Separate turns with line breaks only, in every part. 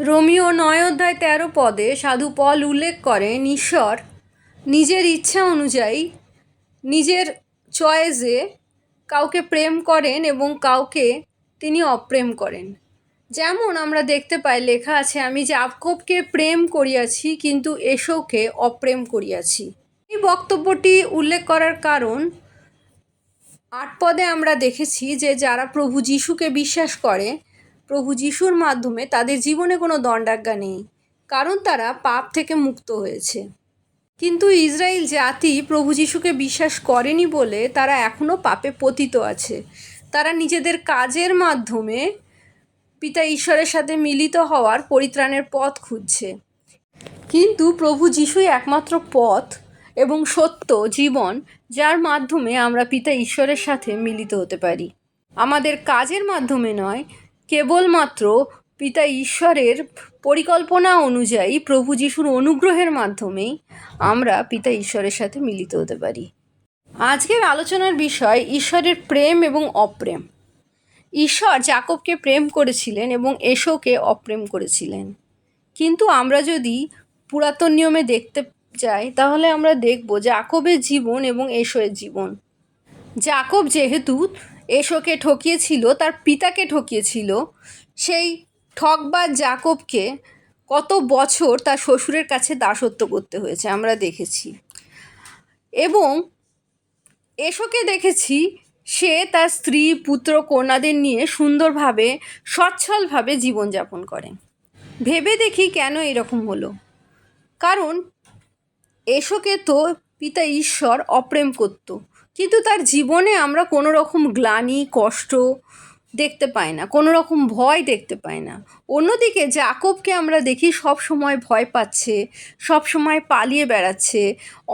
Romeo 9 অধ্যায় 13 পদে সাধু পল উল্লেখ করেন ঈশ্বর নিজের ইচ্ছা অনুযায়ী নিজের চয়েসে কাউকে প্রেম করেন এবং কাউকে তিনি অপ্রেম করেন। যেমন আমরা দেখতে পাই, লেখা আছে, আমি যাকবকে প্রেম করিয়াছি কিন্তু এশৌকে অপ্রেম করিয়াছি। এই বক্তব্যটি উল্লেখ করার কারণ 8 পদে আমরা দেখেছি যে যারা প্রভু যিশুকে বিশ্বাস করে, প্রভু যিশুর মাধ্যমে তাদের জীবনে কোনো দণ্ডাজ্ঞা নেই, কারণ তারা পাপ থেকে মুক্ত হয়েছে। কিন্তু ইসরায়েল জাতি প্রভু যিশুকে বিশ্বাস করেনি বলে তারা এখনও পাপে পতিত আছে। তারা নিজেদের কাজের মাধ্যমে পিতা ঈশ্বরের সাথে মিলিত হওয়ার পরিত্রাণের পথ খুঁজছে। কিন্তু প্রভু যিশুই একমাত্র পথ এবং সত্য জীবন, যার মাধ্যমে আমরা পিতা ঈশ্বরের সাথে মিলিত হতে পারি। আমাদের কাজের মাধ্যমে নয়, কেবলমাত্র পিতা ঈশ্বরের পরিকল্পনা অনুযায়ী প্রভু যিশুর অনুগ্রহের মাধ্যমেই আমরা পিতা ঈশ্বরের সাথে মিলিত হতে পারি। আজকের আলোচনার বিষয় ঈশ্বরের প্রেম এবং অপ্রেম। ঈশ্বর যাকবকে প্রেম করেছিলেন এবং এশৌকে অপ্রেম করেছিলেন। কিন্তু আমরা যদি পুরাতন নিয়মে দেখতে যাই, তাহলে আমরা দেখব যাকবের জীবন এবং এশৌয়ের জীবন। যাকব যেহেতু এশৌকে ঠকিয়েছিল, তার পিতাকে ঠকিয়েছিল, সেই ঠকবাজ যাকবকে কত বছর তার শ্বশুরের কাছে দাসত্ব করতে হয়েছে আমরা দেখেছি। এবং এশৌকে দেখেছি, সে তার স্ত্রী পুত্র কন্যাদের নিয়ে সুন্দরভাবে সচ্ছলভাবে জীবনযাপন করে। ভেবে দেখি কেন এরকম হলো। কারণ এশৌকে তো পিতা ঈশ্বর অপ্রেম করত, কিন্তু তার জীবনে আমরা কোনো রকম গ্লানি, কষ্ট দেখতে পাই না, কোনো রকম ভয় দেখতে পাই না। অন্যদিকে যাকবকে আমরা দেখি সব সময় ভয় পাচ্ছে, সব সময় পালিয়ে বেড়াচ্ছে,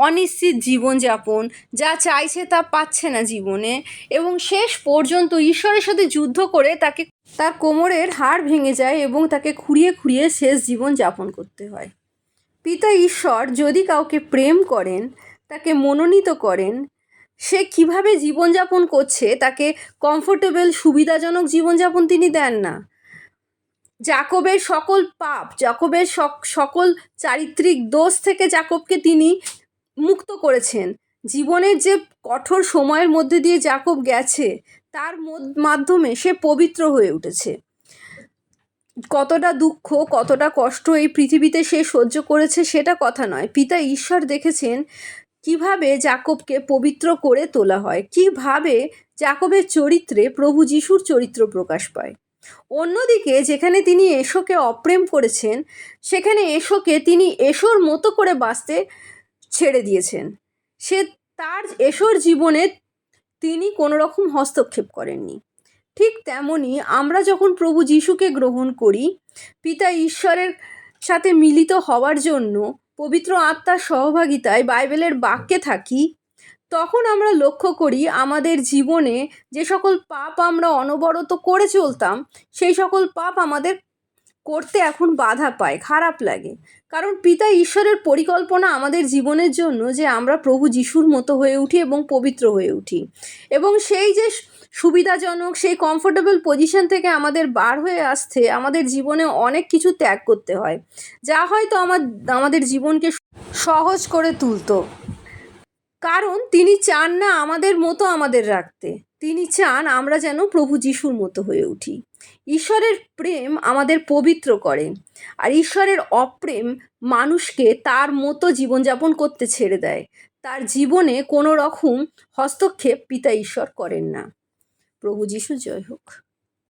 অনিশ্চিত জীবনযাপন, যা চাইছে তা পাচ্ছে না জীবনে, এবং শেষ পর্যন্ত ঈশ্বরের সাথে যুদ্ধ করে তার কোমরের হাড় ভেঙে যায় এবং তাকে খুঁড়িয়ে খুঁড়িয়ে শেষ জীবন যাপন করতে হয়। পিতা ঈশ্বর যদি কাউকে প্রেম করেন, তাকে মনোনীত করেন, সে কিভাবে জীবনযাপন করছে তাকে কমফোর্টেবল সুবিধাজনক জীবনযাপন তিনি দেন না। যাকবের সকল পাপ, যাকবের সকল চারিত্রিক দোষ থেকে যাকবকে তিনি মুক্ত করেছেন। জীবনের যে কঠোর সময়ের মধ্যে দিয়ে যাকব গেছে, তার মাধ্যমে সে পবিত্র হয়ে উঠেছে। কতটা দুঃখ, কতটা কষ্ট এই পৃথিবীতে সে সহ্য করেছে সেটা কথা নয়, পিতা ঈশ্বর দেখেছেন কিভাবে যাকবকে পবিত্র করে তোলা হয়, কিভাবে যাকবের চরিত্রে প্রভু যিশুর চরিত্র প্রকাশ পায়। অন্যদিকে যেখানে তিনি এশৌকে অপ্রেম করেছেন, সেখানে এশৌকে তিনি এশৌর মতো করে বাঁচতে ছেড়ে দিয়েছেন। তার এশৌর জীবনে তিনি কোনো রকম হস্তক্ষেপ করেননি। ঠিক তেমনি আমরা যখন প্রভু যিশুকে গ্রহণ করি, পিতা ঈশ্বরের সাথে মিলিত হওয়ার জন্য পবিত্র আত্মার সহভাগিতায় বাইবেলের বাক্যে থাকি, তখন আমরা লক্ষ্য করি আমাদের জীবনে যে সকল পাপ আমরা অনবরত করে চলতাম, সেই সকল পাপ আমাদের করতে এখন বাধা পায়, খারাপ লাগে। কারণ পিতা ঈশ্বরের পরিকল্পনা আমাদের জীবনের জন্য যে আমরা প্রভু যিশুর মতো হয়ে উঠি এবং পবিত্র হয়ে উঠি, এবং সেই যে সুবিধাজনক, সেই কমফোর্টেবল পজিশন থেকে আমাদের বার হয়ে আসতে আমাদের জীবনে অনেক কিছু ত্যাগ করতে হয়, যা হয়তো আমাদের জীবনকে সহজ করে তুলতো। কারণ তিনি চান না আমাদের মতো আমাদের রাখতে, তিনি চান আমরা যেন প্রভু যিশুর মতো হয়ে উঠি। ঈশ্বরের প্রেম আমাদের পবিত্র করে, আর ঈশ্বরের অপ্রেম মানুষকে তার মতো জীবনযাপন করতে ছেড়ে দেয়। তার জীবনে কোনো রকম হস্তক্ষেপ পিতা ঈশ্বর করেন না। প্রভু যিশু জয় হোক।